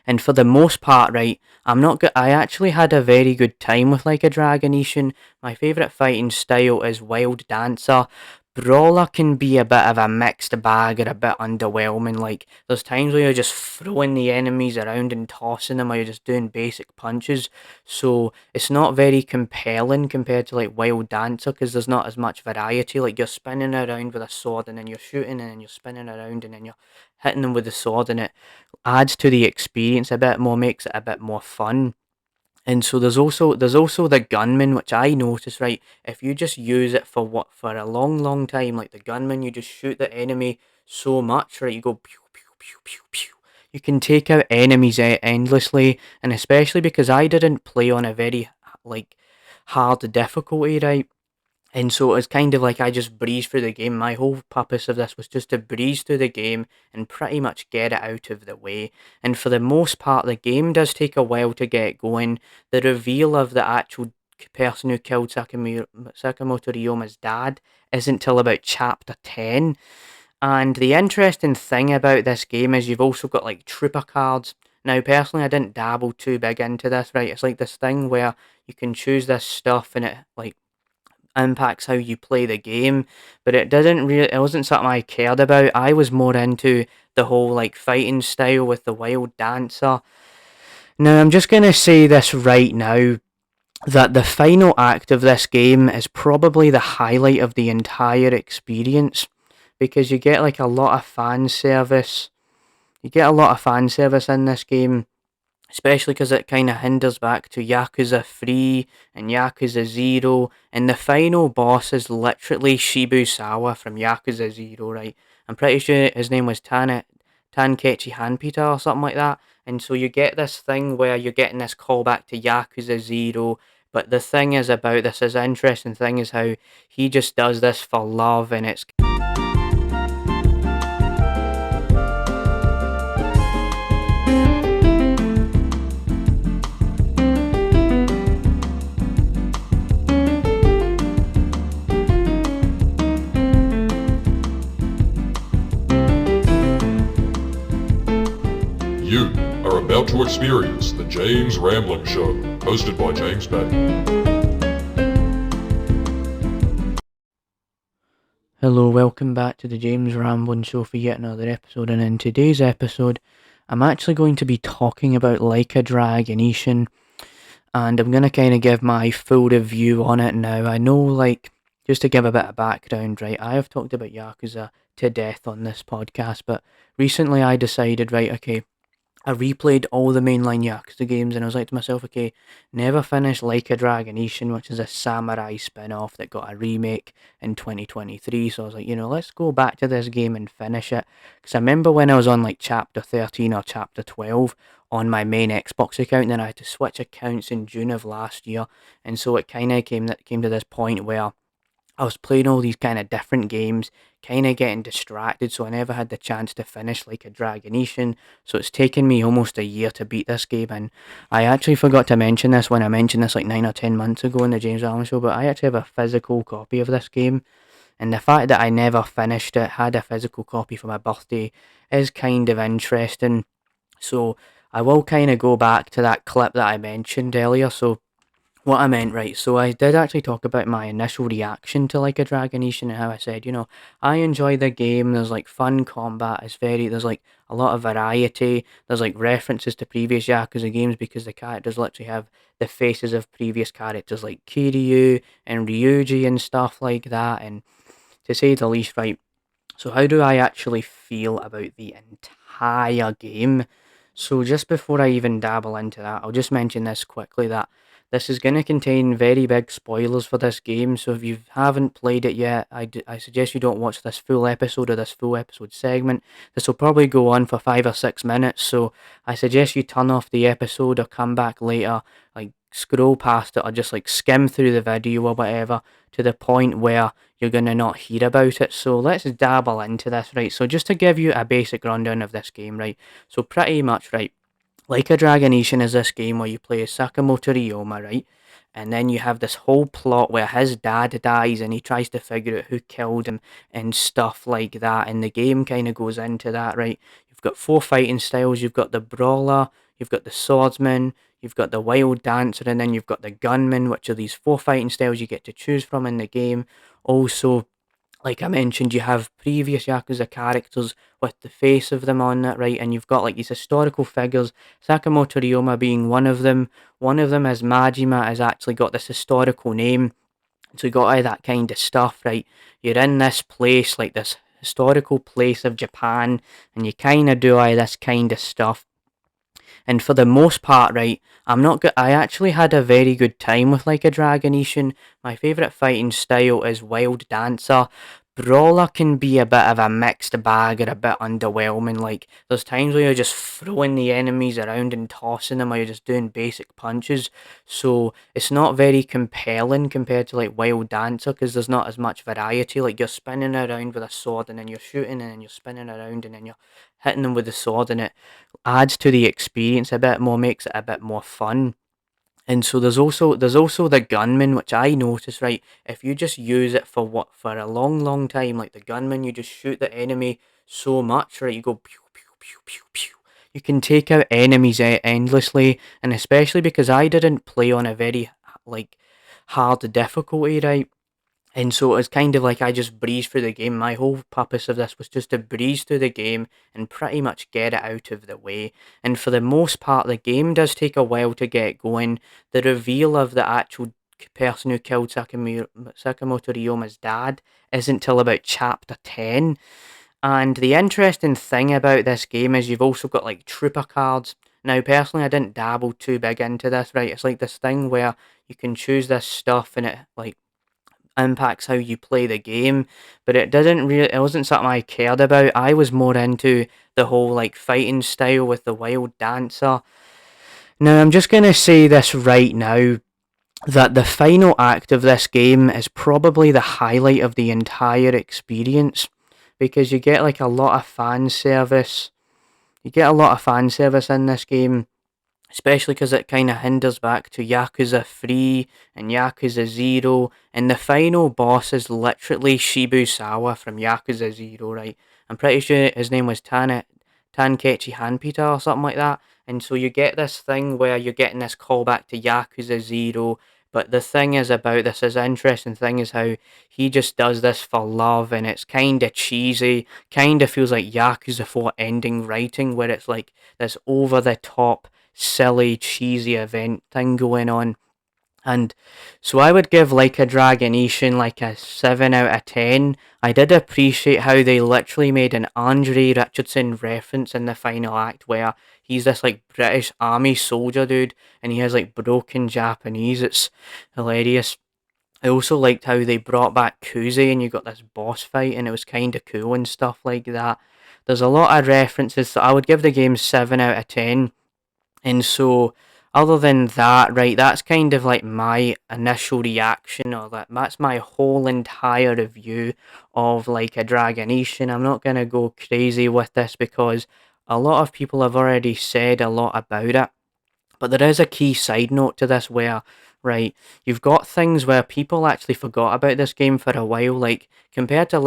And for the most part, right, I actually had a very good time with Like a Dragon Ishin. My favourite fighting style is Wild Dancer. Brawler can be a bit of a mixed bag or a bit underwhelming. Like, there's times where you're just throwing the enemies around and tossing them, or you're just doing basic punches. So it's not very compelling compared to like Wild Dancer because there's not as much variety. Like, you're spinning around with a sword and then you're shooting and then you're spinning around and then you're hitting them with the sword, and it adds to the experience a bit more, makes it a bit more fun. And so there's also the gunman, which I noticed, right? If you just use it for a long time, like the gunman, you just shoot the enemy so much, right? You go pew pew pew pew pew. You can take out enemies endlessly, and especially because I didn't play on a very like hard difficulty, right? And so it's kind of like I just breezed through the game. My whole purpose of this was just to breeze through the game and pretty much get it out of the way. And for the most part, the game does take a while to get going. The reveal of the actual person who killed Sakamoto Ryoma's dad isn't till about chapter 10. And the interesting thing about this game is you've also got like trooper cards. Now, personally, I didn't dabble too big into this, right? It's like this thing where you can choose this stuff and it like impacts how you play the game, but it wasn't something I cared about. I was more into the whole like fighting style with the Wild Dancer. Now I'm just gonna say this right now that the final act of this game is probably the highlight of the entire experience because you get like a lot of fan service. You get a lot of fan service in this game, especially because it kind of hinders back to Yakuza 3 and Yakuza 0, and the final boss is literally Shibusawa from Yakuza 0, right? I'm pretty sure his name was Tankechi Hanpita or something like that, and so you get this thing where you're getting this callback to Yakuza 0, but the thing is about this interesting thing is how he just does this for love, and it's You are about to experience the James Rambling Show, hosted by James Batty. Hello, welcome back to the James Ramblin' Show for yet another episode, and in today's episode, I'm actually going to be talking about Like a Dragon Ishin, and I'm going to kind of give my full review on it now. I know, like, just to give a bit of background, right, I have talked about Yakuza to death on this podcast, but recently I decided, right, okay, I replayed all the mainline Yakuza games and I was like to myself, okay, never finish Like a Dragon Ishin, which is a samurai spin off that got a remake in 2023. So I was like, let's go back to this game and finish it. Because I remember when I was on like chapter 13 or chapter 12 on my main Xbox account, and then I had to switch accounts in June of last year. And so it kind of came to this point where I was playing all these kind of different games, kind of getting distracted, so I never had the chance to finish Like a Dragon Ishin. So it's taken me almost a year to beat this game, and I actually forgot to mention this when I mentioned this like 9 or 10 months ago in the James Allen Show, but I actually have a physical copy of this game, and the fact that I never finished it, had a physical copy for my birthday, is kind of interesting. So I will kind of go back to that clip that I mentioned earlier. So what I meant, right, so I did actually talk about my initial reaction to Like a Dragon Ishin and how I said, I enjoy the game, there's like fun combat, there's like a lot of variety, there's like references to previous Yakuza games because the characters literally have the faces of previous characters like Kiryu and Ryuji and stuff like that, and to say the least, right, so how do I actually feel about the entire game? So just before I even dabble into that, I'll just mention this quickly that this is going to contain very big spoilers for this game. So if you haven't played it yet, I suggest you don't watch this full episode or this full episode segment. This will probably go on for 5 or 6 minutes. So I suggest you turn off the episode or come back later, like scroll past it or just like skim through the video or whatever to the point where you're going to not hear about it. So let's dabble into this, right? So just to give you a basic rundown of this game, right? So pretty much, right, Like a Dragon Ishin is this game where you play as Sakamoto Ryoma, right? And then you have this whole plot where his dad dies and he tries to figure out who killed him and stuff like that. And the game kind of goes into that, right? You've got 4 fighting styles. You've got the brawler, you've got the swordsman, you've got the wild dancer, and then you've got the gunman, which are these four fighting styles you get to choose from in the game. Also, like I mentioned, you have previous Yakuza characters with the face of them on it, right? And you've got like these historical figures, Sakamoto Ryoma being one of them. One of them is Majima, has actually got this historical name. So you got all that kind of stuff, right? You're in this place, like this historical place of Japan, and you kind of do all this kind of stuff. And for the most part, right, I'm not good. I actually had a very good time with Like a Dragon Ishin. My favourite fighting style is Wild Dancer. Brawler can be a bit of a mixed bag or a bit underwhelming. Like, there's times where you're just throwing the enemies around and tossing them, or you're just doing basic punches. So, it's not very compelling compared to like Wild Dancer because there's not as much variety. Like, you're spinning around with a sword and then you're shooting and then you're spinning around and then you're hitting them with the sword, and it adds to the experience a bit more, makes it a bit more fun. And so there's also the gunman, which I noticed, right? If you just use it for a long time, like the gunman, you just shoot the enemy so much, right? You go pew pew pew pew pew. You can take out enemies endlessly, and especially because I didn't play on a very like hard difficulty, right? And so it's kind of like I just breezed through the game. My whole purpose of this was just to breeze through the game and pretty much get it out of the way. And for the most part, the game does take a while to get going. The reveal of the actual person who killed Sakamoto Ryoma's dad isn't till about chapter 10. And the interesting thing about this game is you've also got like trooper cards. Now, personally, I didn't dabble too big into this, right? It's like this thing where you can choose this stuff and it like impacts how you play the game, but it wasn't something I cared about. I was more into the whole like fighting style with the wild dancer. Now I'm just gonna say this right now that the final act of this game is probably the highlight of the entire experience because you get like a lot of fan service. You get a lot of fan service in this game, especially because it kind of hinders back to Yakuza 3 and Yakuza 0, and the final boss is literally Shibusawa from Yakuza 0, right? I'm pretty sure his name was Tankechi Hanpita or something like that, and so you get this thing where you're getting this callback to Yakuza 0, but the thing is about this interesting thing is how he just does this for love, and it's kind of cheesy, kind of feels like Yakuza 4 ending writing, where it's like this over the top silly, cheesy event thing going on. And so I would give Like a Dragon Ishin like a 7 out of 10. I did appreciate how they literally made an Andre Richardson reference in the final act where he's this like British army soldier dude and he has like broken Japanese. It's hilarious. I also liked how they brought back Kuze and you got this boss fight and it was kind of cool and stuff like that. There's a lot of references, so I would give the game 7 out of 10. And so, other than that, right, that's kind of like my initial reaction, or that's my whole entire review of Like a Dragon Ishin. I'm not gonna go crazy with this because a lot of people have already said a lot about it. But there is a key side note to this where, right, you've got things where people actually forgot about this game for a while, like compared to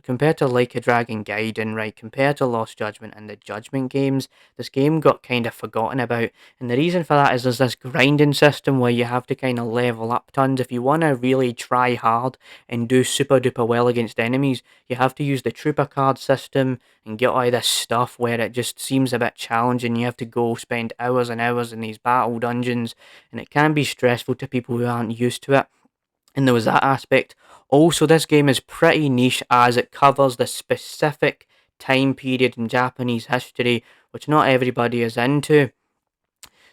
compared to Like a Dragon Gaiden, right, compared to Lost Judgment and the Judgment games, this game got kind of forgotten about. And the reason for that is there's this grinding system where you have to kind of level up tons. If you want to really try hard and do super duper well against enemies, you have to use the trooper card system and get all this stuff where it just seems a bit challenging. You have to go spend hours and hours in these battle dungeons, and it can be stressful to people who aren't used to it. And there was that aspect. Also, this game is pretty niche as it covers the specific time period in Japanese history, which not everybody is into.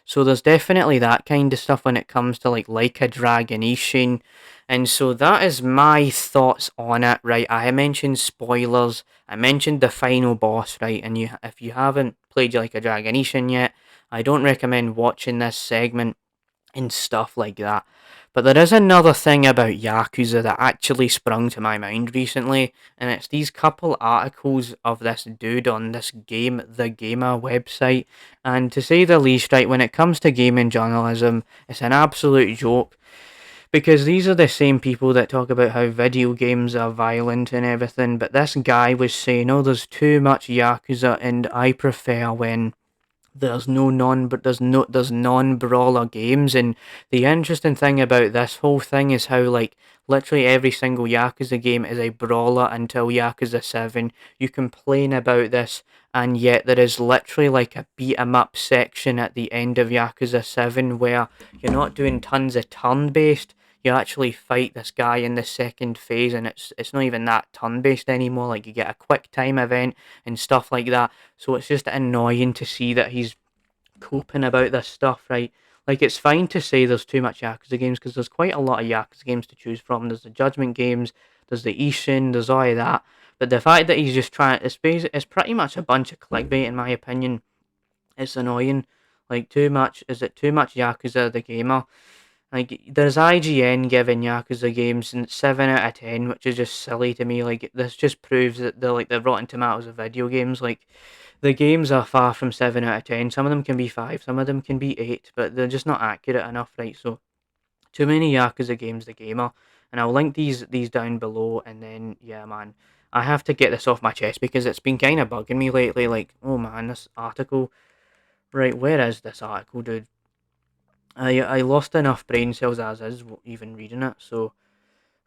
So there's definitely that kind of stuff when it comes to like a Dragon Ishin. And so that is my thoughts on it, right? I mentioned spoilers. I mentioned the final boss, right? And if you haven't played Like a Dragon Ishin yet, I don't recommend watching this segment and stuff like that. But there is another thing about Yakuza that actually sprung to my mind recently, and it's these couple articles of this dude on this Game the Gamer website. And to say the least, right, when it comes to gaming journalism, it's an absolute joke. Because these are the same people that talk about how video games are violent and everything, but this guy was saying, oh, there's too much Yakuza, and I prefer when there's non-brawler games. And the interesting thing about this whole thing is how, like, literally every single Yakuza game is a brawler until Yakuza 7. You complain about this, and yet there is literally like a beat 'em up section at the end of Yakuza 7 where you're not doing tons of turn based. You actually fight this guy in the second phase, and it's not even that turn based anymore. Like, you get a quick time event and stuff like that. So it's just annoying to see that he's coping about this stuff, right? Like, it's fine to say there's too much Yakuza games because there's quite a lot of Yakuza games to choose from. There's the Judgment games, there's the Ishin, there's all of that. But the fact that he's just trying, it's pretty much a bunch of clickbait in my opinion. It's annoying. Like, too much, is it too much Yakuza the gamer? Like, there's IGN giving Yakuza games 7 out of 10, which is just silly to me. Like, this just proves that they're like the Rotten Tomatoes of video games. Like, the games are far from 7 out of 10. Some of them can be 5, some of them can be 8, but they're just not accurate enough, right? So, too many Yakuza games, the gamer. And I'll link these down below, and then, yeah, man, I have to get this off my chest because it's been kind of bugging me lately. Like, oh man, this article. Right, where is this article, dude? I lost enough brain cells as is even reading it. So,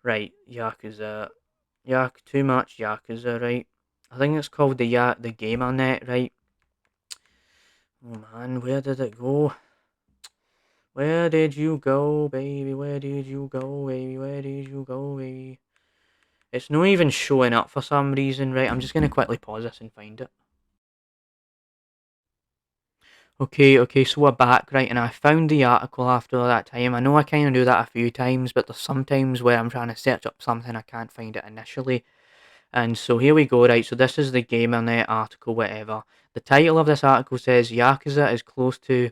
right, Yakuza. Too much Yakuza, right? I think it's called the Gamer Net, right? Oh man, where did it go? Where did you go, baby? Where did you go, baby? Where did you go, baby? It's not even showing up for some reason, right? I'm just gonna quickly pause this and find it. Okay, so we're back, right? And I found the article after all that time. I know I kind of do that a few times, but there's sometimes where I'm trying to search up something I can't find it initially. And so here we go, right? So this is the GamerNet article, whatever. The title of this article says Yakuza is close to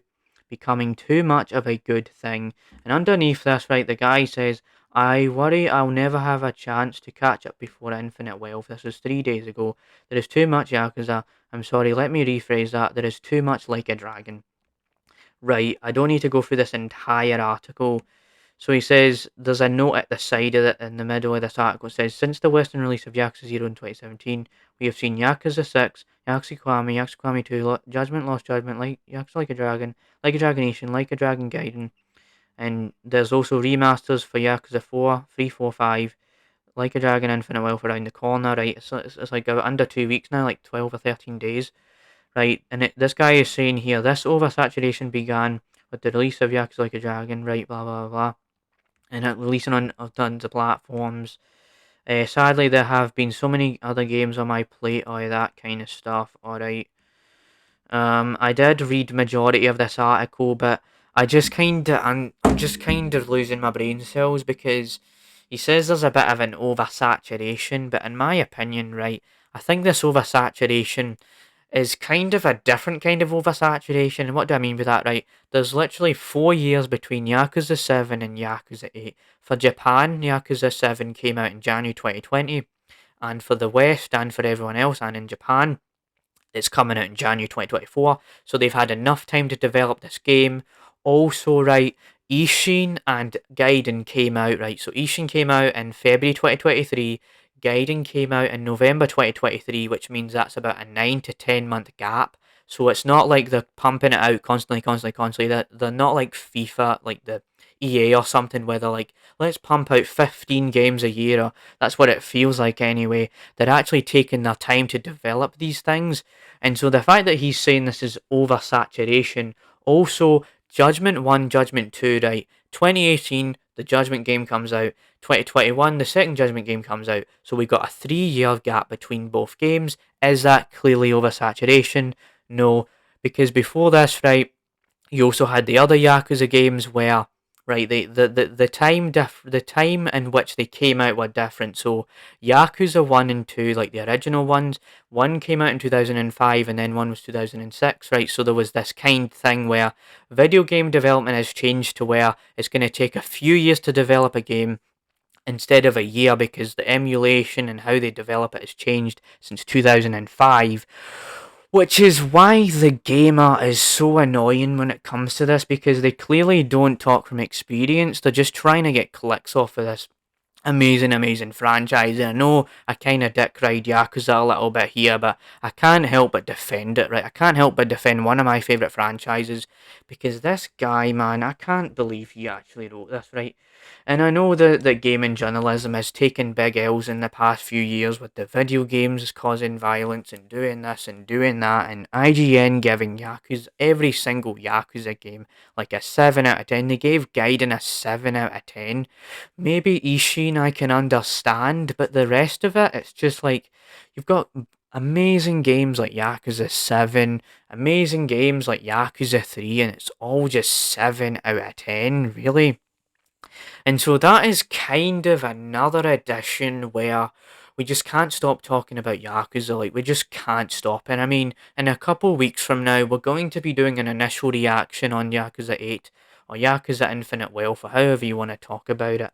becoming too much of a good thing. And underneath this, right, the guy says, I worry I'll never have a chance to catch up before Infinite Wealth. This was 3 days ago. There is too much Yakuza. I'm sorry, let me rephrase that. There is too much Like a Dragon. Right, I don't need to go through this entire article. So he says there's a note at the side of it in the middle of this article. It says, since the Western release of Yakuza 0 in 2017, we have seen Yakuza 6, Yakuza Kiwami 2, Judgment, Lost Judgment, like Yakuza Like a Dragon Ishin, Like a Dragon Gaiden, and there's also remasters for Yakuza 4, 3, 4, 5, Like a Dragon Infinite Wealth around the corner, right? It's like under 2 weeks now, like 12 or 13 days, right? And this guy is saying here, this oversaturation began with the release of Yakuza Like a Dragon, right? Blah, blah, blah. And it releasing on tons of platforms. Sadly, there have been so many other games on my plate, or that kind of stuff. Alright. I did read majority of this article, but I'm just kind of losing my brain cells because he says there's a bit of an oversaturation, but in my opinion, right, I think this oversaturation is kind of a different kind of oversaturation. And what do I mean by that, right? There's literally 4 years between Yakuza 7 and Yakuza 8. For Japan, Yakuza 7 came out in January 2020. And for the West and for everyone else, and in Japan, it's coming out in January 2024. So they've had enough time to develop this game. Also, right, Ishin and Gaiden came out, right? So Ishin came out in February 2023. Gaiden came out in November 2023, which means that's about a 9 to 10 month gap. So it's not like they're pumping it out constantly. They're not like FIFA, like the EA or something, where they're like, let's pump out 15 games a year. Or that's what it feels like anyway. They're actually taking their time to develop these things. And so the fact that he's saying this is oversaturation, also Judgment 1, Judgment 2, right? 2018, the Judgment game comes out. 2021, the second Judgment game comes out. So we got a 3 year gap between both games. Is that clearly oversaturation? No, because before this, right, you also had the other Yakuza games where, right, the time in which they came out were different. So Yakuza 1 and 2, like the original ones, one came out in 2005 and then one was 2006, right? So there was this kind thing where video game development has changed to where it's going to take a few years to develop a game instead of a year because the emulation and how they develop it has changed since 2005. Which is why the gamer is so annoying when it comes to this because they clearly don't talk from experience. They're just trying to get clicks off of this Amazing, amazing franchise. And I know I kind of dick ride Yakuza a little bit here, but I can't help but defend it, right? I can't help but defend one of my favourite franchises because this guy, man, I can't believe he actually wrote this, right? And I know that gaming journalism has taken big L's in the past few years with the video games causing violence and doing this and doing that, and IGN giving Yakuza, every single Yakuza game, like a 7 out of 10. They gave Gaiden a 7 out of 10. Maybe Ishin I can understand, but the rest of it, it's just like you've got amazing games like Yakuza 7, amazing games like Yakuza 3, and it's all just 7 out of 10, really. And so that is kind of another edition where we just can't stop talking about Yakuza. Like, we just can't stop. And I mean, in a couple weeks from now, we're going to be doing an initial reaction on Yakuza 8 or Yakuza Infinite Wealth, or however you want to talk about it.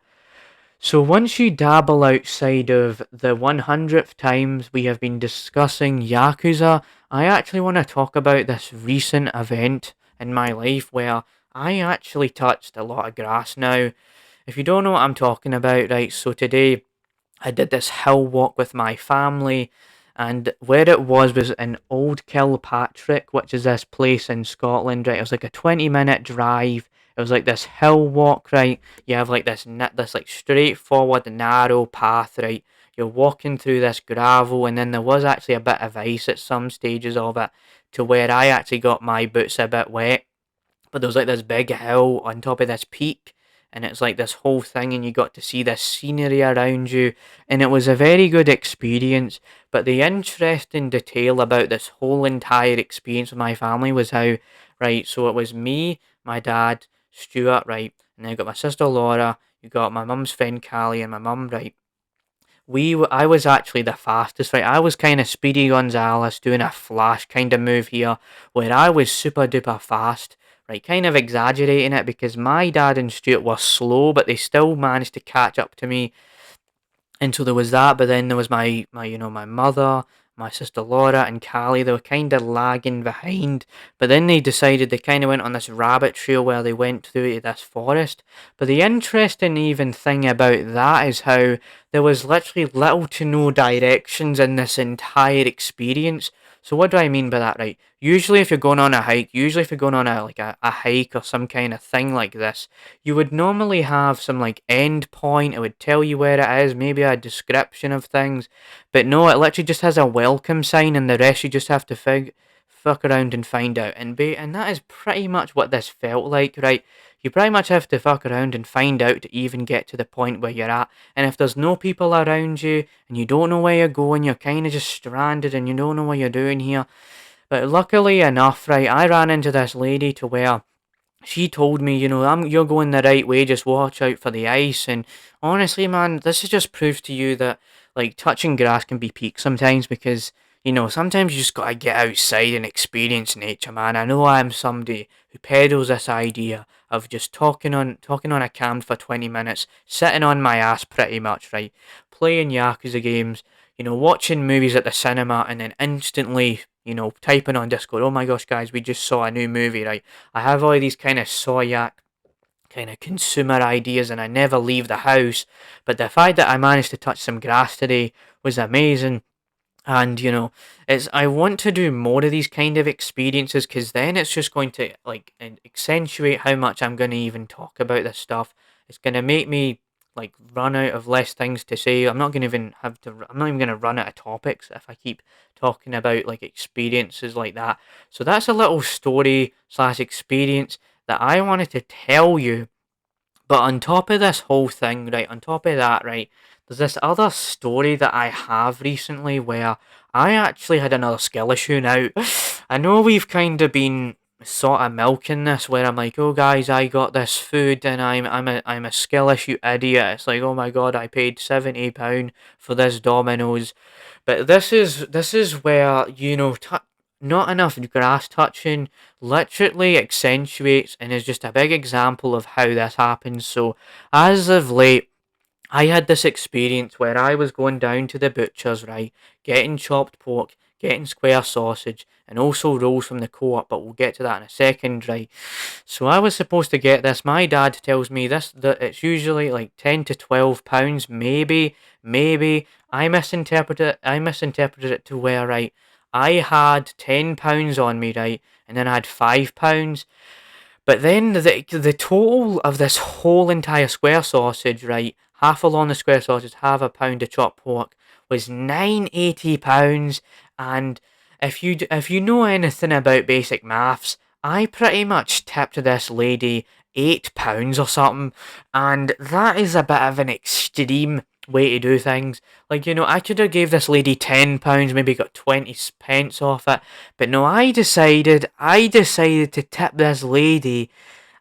So once you dabble outside of the 100th times we have been discussing Yakuza, I actually want to talk about this recent event in my life where I actually touched a lot of grass now. If you don't know what I'm talking about, right, so today I did this hill walk with my family, and where it was in Old Kilpatrick, which is this place in Scotland, right? It was like a 20-minute drive. It was like this hill walk, right? You have like this like straightforward narrow path, right? You're walking through this gravel, and then there was actually a bit of ice at some stages of it, to where I actually got my boots a bit wet. But there was like this big hill on top of this peak, and it's like this whole thing, and you got to see this scenery around you, and it was a very good experience. But the interesting detail about this whole entire experience with my family was how, right, so it was me, my dad, Stuart, right, and then I got my sister Laura, you got my mum's friend Callie, and my mum, right. I was actually the fastest, right? I was kind of Speedy Gonzales doing a flash kind of move here, where I was super duper fast, right? Kind of exaggerating it because my dad and Stuart were slow, but they still managed to catch up to me. And so there was that, but then there was my mother, my sister Laura, and Callie. They were kind of lagging behind, but then they decided they kind of went on this rabbit trail where they went through this forest. But the interesting even thing about that is how there was literally little to no directions in this entire experience. So what do I mean by that, right? Usually if you're going on a hike, usually if you're going on a hike or some kind of thing like this, you would normally have some like end point. It would tell you where it is, maybe a description of things. But no, it literally just has a welcome sign, and the rest you just have to fuck around and find out. And that is pretty much what this felt like, right? You pretty much have to fuck around and find out to even get to the point where you're at. And if there's no people around you and you don't know where you're going, you're kind of just stranded and you don't know what you're doing here. But luckily enough, right, I ran into this lady to where she told me, you're going the right way, just watch out for the ice. And honestly, man, this is just proves to you that, like, touching grass can be peak sometimes because, sometimes you just gotta get outside and experience nature, man. I know I'm somebody who peddles this idea of just talking on a cam for 20 minutes, sitting on my ass pretty much, right? Playing Yakuza games, watching movies at the cinema, and then instantly, typing on Discord, oh my gosh, guys, we just saw a new movie, right? I have all these kind of soyak kind of consumer ideas and I never leave the house. But the fact that I managed to touch some grass today was amazing. And it's I want to do more of these kind of experiences because then it's just going to like accentuate how much I'm going to even talk about this stuff. It's going to make me like run out of less things to say. I'm not even going to run out of topics if I keep talking about like experiences like that. So that's a little story slash experience that I wanted to tell you. But on top of this whole thing, right, on top of that, right, there's this other story that I have recently where I actually had another skill issue now. I know we've kind of been sort of milking this where I'm like, oh guys, I got this food and I'm a skill issue idiot. It's like, oh my god, I paid £70 for this Domino's. But this is where, not enough grass touching literally accentuates and is just a big example of how this happens. So, as of late, I had this experience where I was going down to the butcher's, right, getting chopped pork, getting square sausage, and also rolls from the co-op, but we'll get to that in a second, right? So I was supposed to get this. My dad tells me this that it's usually like £10 to £12, maybe. I misinterpreted it to where, right, I had £10 on me, right, and then I had £5. But then the total of this whole entire square sausage, right, half along the square sausage, half a pound of chopped pork, was £9.80. And if you know anything about basic maths, I pretty much tipped this lady £8 or something, and that is a bit of an extreme way to do things. Like, I could have gave this lady £10, maybe got 20 pence off it, but no, I decided to tip this lady,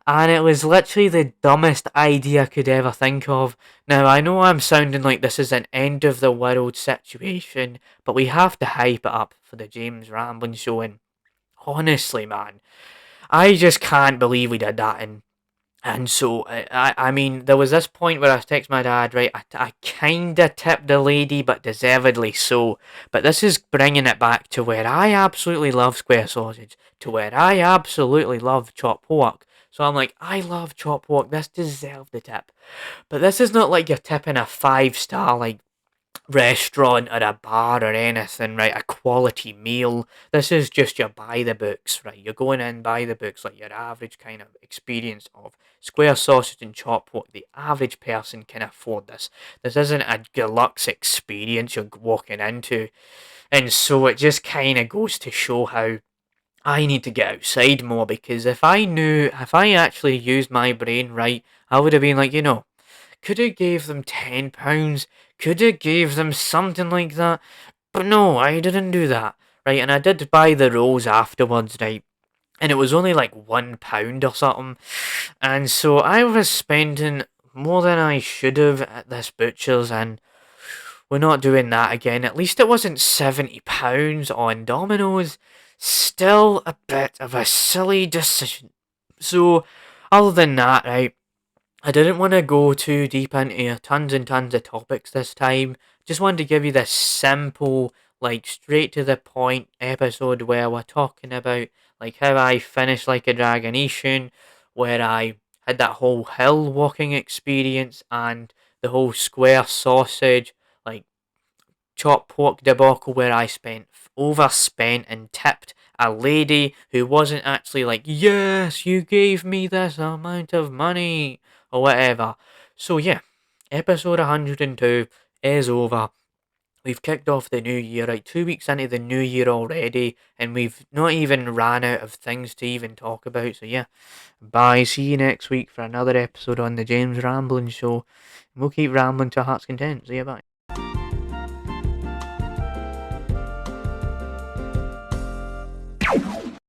and it was literally the dumbest idea I could ever think of. Now, I know I'm sounding like this is an end of the world situation, but we have to hype it up for the James Rambling show, and honestly, man, I just can't believe we did that. And so, I mean, there was this point where I text my dad, right? I kind of tipped the lady, but deservedly so. But this is bringing it back to where I absolutely love square sausage, to where I absolutely love chopped pork. So I'm like, I love chopped pork. This deserved the tip. But this is not like you're tipping a 5-star, like, restaurant or a bar or anything, right? A quality meal. This is just your by the books, right? You're going in by the books, like your average kind of experience of square sausage and chopped pork. The average person can afford this. This isn't a deluxe experience you're walking into. And so it just kind of goes to show how I need to get outside more, because if I actually used my brain right, I would have been like, could have gave them £10, could have gave them something like that, but no, I didn't do that, right? And I did buy the rolls afterwards, right? And it was only like £1 or something, and so I was spending more than I should have at this butcher's, and we're not doing that again. At least it wasn't £70 on Domino's. Still a bit of a silly decision. So, other than that, right, I didn't want to go too deep into tons and tons of topics this time. Just wanted to give you this simple, like, straight to the point episode where we're talking about like how I finished Like a Dragon Ishin, where I had that whole hill walking experience and the whole square sausage, like, chopped pork debacle where I overspent and tipped a lady who wasn't actually like, yes, you gave me this amount of money or whatever. So yeah, episode 102 is over. We've kicked off the new year, right? 2 weeks into the new year already, and we've not even ran out of things to even talk about. So yeah, bye. See you next week for another episode on the James Rambling Show. We'll keep rambling to our heart's content. See you, bye.